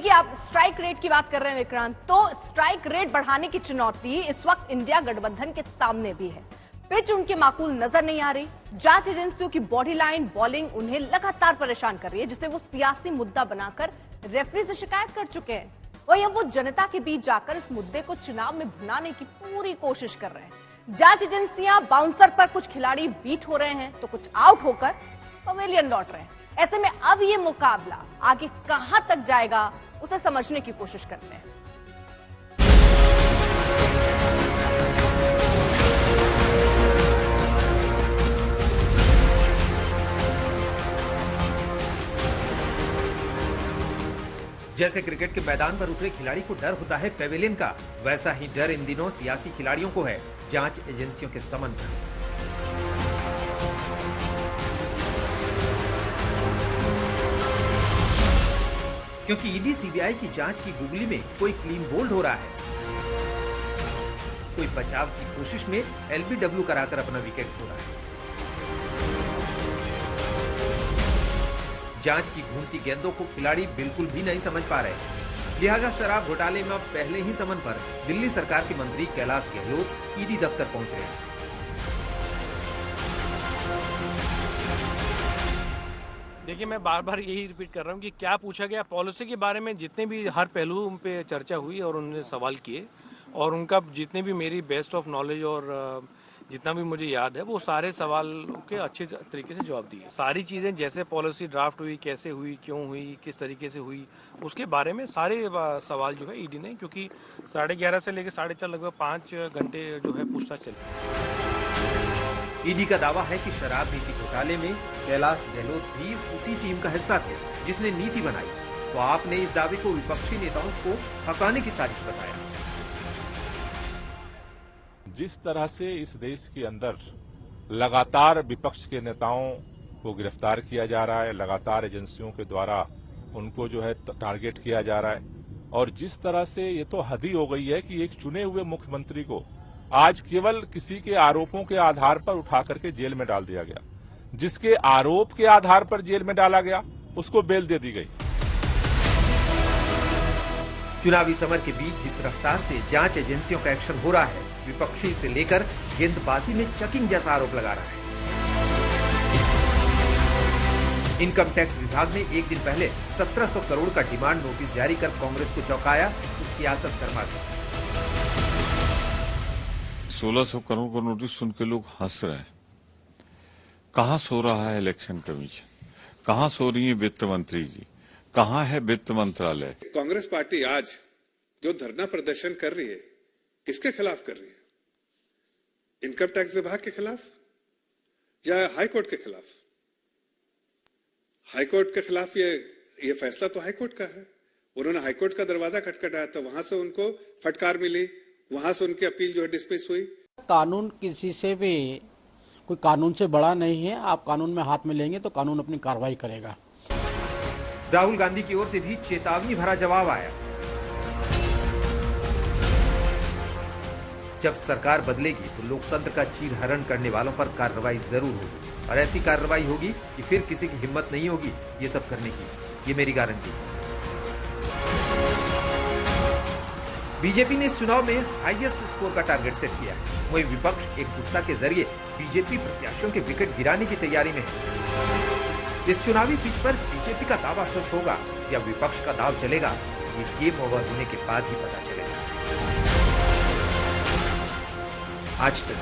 देखिए, आप strike rate की बात कर रहे हैं विक्रांत, तो स्ट्राइक रेट बढ़ाने की चुनौती इस वक्त इंडिया गठबंधन के सामने भी है। पिच उनके माकूल नजर नहीं आ रही। जांच एजेंसियों की बॉडी लाइन, बॉलिंग उन्हें लगातार परेशान कर रही है, जिसे वो सियासी मुद्दा बनाकर रेफरी से शिकायत कर चुके हैं। वहीं अब वो जनता के बीच जाकर इस मुद्दे को चुनाव में भुनाने की पूरी कोशिश कर रहे हैं। जांच एजेंसियां बाउंसर पर कुछ खिलाड़ी बीट हो रहे हैं तो कुछ आउट होकर पवेलियन लौट रहे हैं। ऐसे में अब ये मुकाबला आगे कहां तक जाएगा, उसे समझने की कोशिश करते हैं। जैसे क्रिकेट के मैदान पर उतरे खिलाड़ी को डर होता है पेविलियन का, वैसा ही डर इन दिनों सियासी खिलाड़ियों को है जांच एजेंसियों के समन का। क्योंकि ईडी सीबीआई की जांच की गुगली में कोई क्लीन बोल्ड हो रहा है, कोई बचाव की कोशिश में एलबीडब्ल्यू कराकर अपना विकेट खो रहा है। जांच की घूमती गेंदों को खिलाड़ी बिल्कुल भी नहीं समझ पा रहे। लिहाजा शराब घोटाले में अब पहले ही समन पर दिल्ली सरकार के मंत्री कैलाश गहलोत ईडी दफ्तर पहुंच रहे हैं। देखिए, मैं बार बार यही रिपीट कर रहा हूँ कि क्या पूछा गया पॉलिसी के बारे में, जितने भी हर पहलू उन पे चर्चा हुई और उन्होंने सवाल किए और उनका जितने भी मेरी बेस्ट ऑफ नॉलेज और जितना भी मुझे याद है वो सारे सवाल के अच्छे तरीके से जवाब दिए। सारी चीज़ें जैसे पॉलिसी ड्राफ्ट हुई, कैसे हुई, क्यों हुई, किस तरीके से हुई, उसके बारे में सारे सवाल जो है ईडी ने, क्योंकि 11:30 से लेकर 4:30 लगभग 5 घंटे जो है पूछताछ चली। ईडी का दावा है कि शराब नीति घोटाले में कैलाश गहलोत भी उसी टीम का हिस्सा थे जिसने नीति बनाई। तो आपने इस दावे को विपक्षी नेताओं को फंसाने की साजिश बताया। जिस तरह से इस देश के अंदर लगातार विपक्ष के नेताओं को गिरफ्तार किया जा रहा है, लगातार एजेंसियों के द्वारा उनको जो है टारगेट किया जा रहा है, और जिस तरह से ये तो हद ही हो गई है कि एक चुने हुए मुख्यमंत्री को आज केवल किसी के आरोपों के आधार पर उठा करके जेल में डाल दिया गया। जिसके आरोप के आधार पर जेल में डाला गया उसको बेल दे दी गई। चुनावी समर के बीच जिस रफ्तार से जांच एजेंसियों का एक्शन हो रहा है, विपक्षी से लेकर गेंदबाजी में चेकिंग जैसा आरोप लगा रहा है। इनकम टैक्स विभाग ने एक दिन पहले 1700 करोड़ का डिमांड नोटिस जारी कर कांग्रेस को चौंकाया तो सियासत गरमा गई। 1600 करोड़ का नोटिस सुन के लोग हंस रहे हैं। कहां सो रहा है इलेक्शन कमीशन, कहां सो रही है वित्त मंत्री जी, कहां है वित्त मंत्रालय? कांग्रेस पार्टी आज जो धरना प्रदर्शन कर रही है, किसके खिलाफ कर रही है? इनकम टैक्स विभाग के खिलाफ या हाई कोर्ट के खिलाफ? हाई कोर्ट के खिलाफ ये फैसला तो हाई कोर्ट का है। उन्होंने हाई कोर्ट का दरवाजा खटखटाया तो वहां से उनको फटकार मिली, वहां से उनकी अपील जो है डिसमिस हुई। कानून किसी से भी, कोई कानून से बड़ा नहीं है। आप कानून में हाथ में लेंगे तो कानून अपनी कार्रवाई करेगा। राहुल गांधी की ओर से भी चेतावनी भरा जवाब आया। जब सरकार बदलेगी तो लोकतंत्र का चीरहरण करने वालों पर कार्रवाई जरूर होगी, और ऐसी कार्रवाई होगी कि फिर किसी की हिम्मत नहीं होगी ये सब करने की। ये मेरी गारंटी है। बीजेपी ने इस चुनाव में हाईएस्ट स्कोर का टारगेट सेट किया। वही विपक्ष एकजुटता के जरिए बीजेपी प्रत्याशियों के विकेट गिराने की तैयारी में है। इस चुनावी पिच पर बीजेपी का दावा सच होगा या विपक्ष का दाव चलेगा, ये गेम ओवर होने के बाद ही पता चलेगा। आज तक